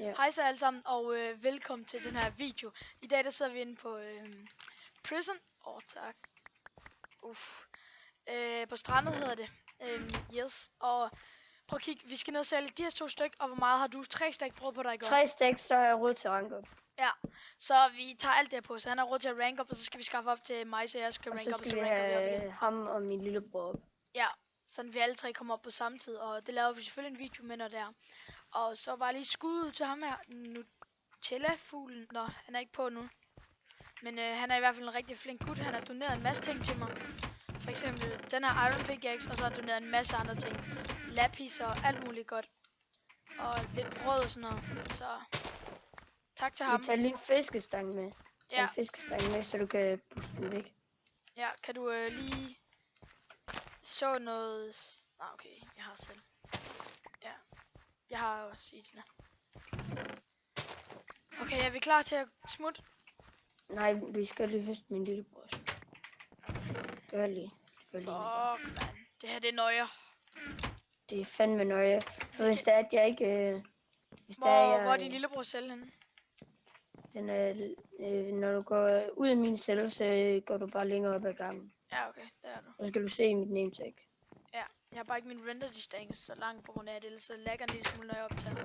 Ja. Hej så alle sammen, og velkommen til den her video. I dag der sidder vi inde på Prison. Tak. På strandet hedder det. Yes. Og prøv at kigge, vi skal ned og sælge de her 2 stykker. Og hvor meget har du? 3 stik brød på dig i går? 3 stacks, så har jeg råd til at rank op. Ja, så vi tager alt det her på. Så han har råd til at rank op, og så skal vi skaffe op til mig, så jeg skal rank op, og så skal vi ranker vi op have igen. ham og min lillebror op. Ja, sådan vi alle tre kommer op på samme tid. Og det laver vi selvfølgelig en video med, når det er. Og så bare lige skud ud til ham her. Nutella-fuglen. Nå, han er ikke på nu. Men han er i hvert fald en rigtig flink gut. Han har doneret en masse ting til mig. For eksempel den her Iron Pickaxe, og så har han doneret en masse andre ting. Lapis og alt muligt godt. Og lidt brød og sådan noget. Så tak til ham. Vi tager lige en fiskestang med. Ja. En fiskestang med, så du kan puste den væk. Ja, kan du lige så noget... okay, jeg har selv. Ja, jeg har også isene. Okay, er vi klar til at smutte? Nej, vi skal lige høste min lillebror. Gør lige. Fuck, man. Det her, det er nøjer. Det er fandme nøje. For hvis det er, at jeg ikke... Hvor er din lillebror selv henne? Den er... når du går ud af min celle, så går du bare længere op ad gangen. Ja, okay, der er du. Og så skal du se mit name tag. Ja, jeg har bare ikke min render distance så langt på grund af det, ellers så lægger en lille smule, når jeg optager.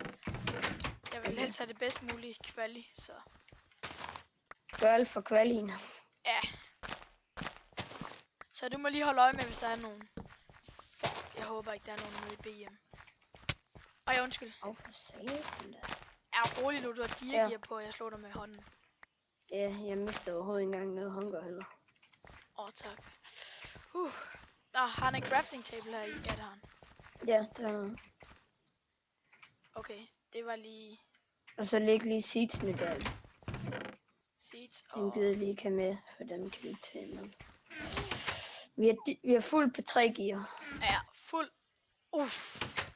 Jeg vil helst have det bedst mulige kvali, så... Gør alt for kvalien. Ja. Så du må lige holde øje med, hvis der er nogen. Fuck, jeg håber ikke, der er nogen nede i BM. Og jeg undskyld. For satan da. Ja, rolig nu, du har diagear på, jeg slår dig med hånden. Ja, jeg mistede overhovedet ikke engang noget hunger heller. Tak. Har han en crafting table her i? Ja, det har han. Ja, det har han. Okay, det var lige... Og så læg lige seedsene der. Seeds Den gider lige ikke have med, for dem kan vi ikke tage med. Vi er fuld på 3 gear. Ja, fuld.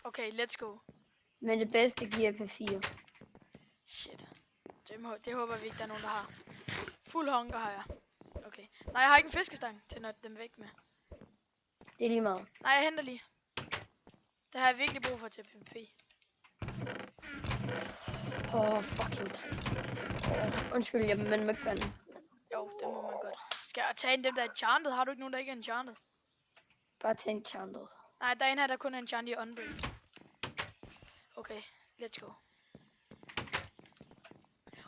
Okay, let's go. Men det bedste gear på 4. Shit. Det håber vi ikke, der er nogen, der har. Fuld hunger har jeg. Okay. Nej, jeg har ikke en fiskestang til at nå dem væk med. Det er lige meget. Nej, jeg henter lige. Det har jeg virkelig brug for til PvP. Fucking 3 stacks. Undskyld, men må ikke gøre den. Jo, det må man godt. Skal jeg tage en dem, der er enchanted? Har du ikke nogen, der ikke er enchanted? Bare tag enchanted. Nej, der er en her, der kun er enchanted i unbreak. Okay, let's go.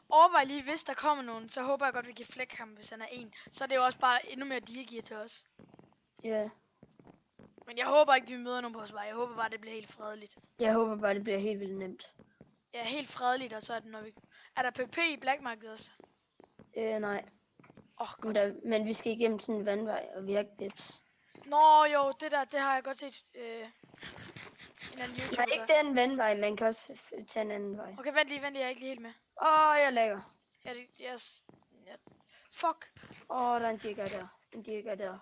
Overvej lige, hvis der kommer nogen, så håber jeg godt, vi kan flække ham, hvis han er en. Så er det jo også bare endnu mere diagear til os. Ja. Yeah. Men jeg håber ikke, vi møder nogen på vores vej. Jeg håber bare, det bliver helt fredeligt. Jeg håber bare, det bliver helt vildt nemt. Ja, helt fredeligt, og så er det, når vi... Er der PvP i Black Market også? Nej. Godt. Men vi skal igennem sådan en vandvej, og vi har ikke dips. Nå jo, det har jeg godt set. En anden YouTuber. Nej, ikke den vandvej, man kan også tage en anden vej. Okay, vent lige, jeg er ikke lige helt med. Jeg lægger. Ja, fuck. Der er en digger der. En digger der.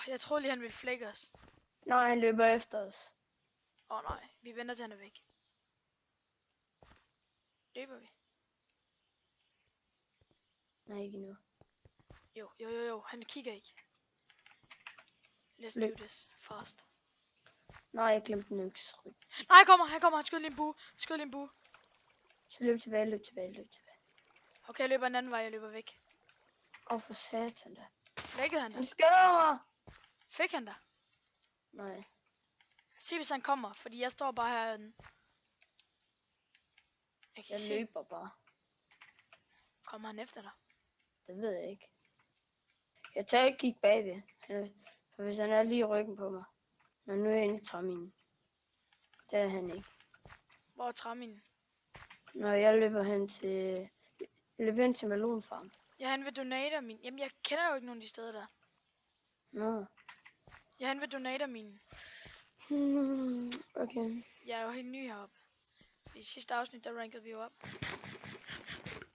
Jeg troede lige, han ville flække os. Nej, han løber efter os. Nej, vi venter til han er væk. Løber vi? Nej, ikke endnu. Jo, han kigger ikke. Let's do this fast. Nej, jeg glemte den øks. Nej, han kommer, han skyder lige en bue. Så løb tilbage. Okay, jeg løber en anden vej, jeg løber væk. For satan da. Flækkede han dig? Han skøder mig! Fik han dig? Nej. Sig hvis han kommer, fordi jeg står bare herinde. Jeg løber bare. Kommer han efter dig? Det ved jeg ikke. Jeg tør ikke kigge bagved. For hvis han er lige i ryggen på mig. Når nu er jeg inde i træminen. Det er han ikke. Hvor er træminen? Når jeg løber hen til melonfarm. Ja, han vil donate min. Jamen, jeg kender jo ikke nogen af de steder der. Nå. Ja, han vil donate min. Okay. Jeg er jo helt ny heroppe. I sidste afsnit, der rankede vi jo op.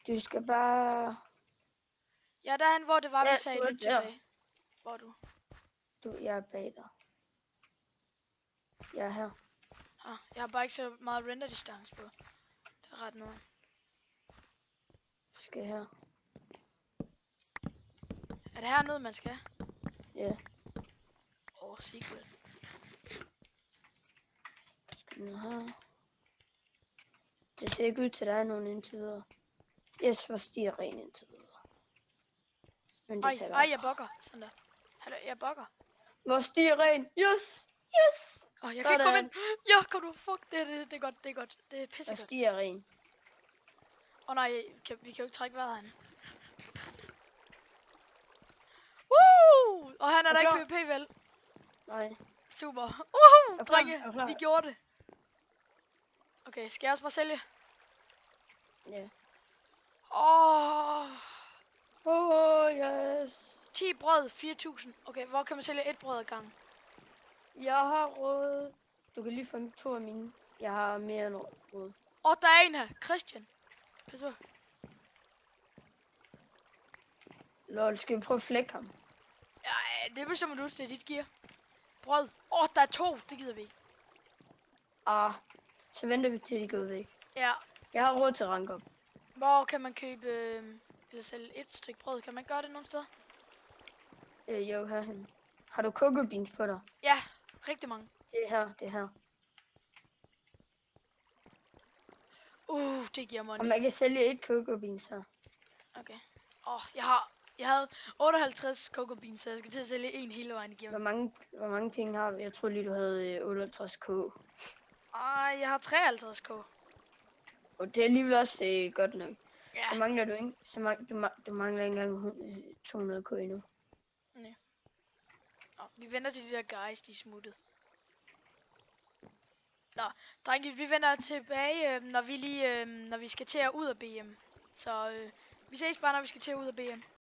Du skal bare... Ja, der er han, hvor det var, vi sagde lidt tilbage. Hvor er du? Jeg er bag dig. Jeg er her. Jeg har bare ikke så meget render distance på. Det er ret noget. Du skal her. Er det hernede, man skal? Ja. Secret. Skal ned her. Det ser ikke ud til, at der er nogen indtil videre. Yes, hvor stiger ren indtil videre. Men det tager Ej, jeg bugger. Sådan der. Hallo, jeg bugger. Hvor stiger ren? Yes! Yes! Jeg kan ikke komme ind. Ja, kom nu. Fuck, det er godt, det er godt. Det er Hvor pissegodt. stiger ren? Nej, vi kan jo ikke trække vejret herinde. Woo! Og han er der ikke PvP, vel? Nej. Super. klar? Drenge, vi gjorde det. Okay, skal jeg også bare sælge? Ja. Åh, Yes. 10 brød, 4.000. Okay, hvor kan man sælge et brød ad gangen? Jeg har råd. Du kan lige få 2 af mine. Jeg har mere end råd. Der er en her. Christian. Pas på. Lol, skal vi prøve at flække ham? Ja, det bestemmer du, det er dit gear. Brød. Der er 2. Det gider vi ikke. Så venter vi til de går væk. Ja. Jeg har råd til rank op. Hvor kan man købe, eller sælge et stykke brød? Kan man gøre det nogen steder? Jo, herhen. Har du cocoa beans på dig? Ja, rigtig mange. Det er her. Det giver money. Og man kan sælge 1 cocoa beans her. Okay. Jeg havde 58 cocoa beans, så jeg skal til at sælge en hele vejen igennem. Hvor mange penge har du? Jeg tror lige, du havde 58k. Jeg har 53k. Og det er alligevel også godt nok. Ja. Så mangler du ikke. Du mangler ikke engang 200k endnu. Nej. Vi venter til de der guys, de er smuttet. Nå, drenge, vi vender tilbage, når vi skal til at ud af BM. Så vi ses bare, når vi skal til at ud af BM.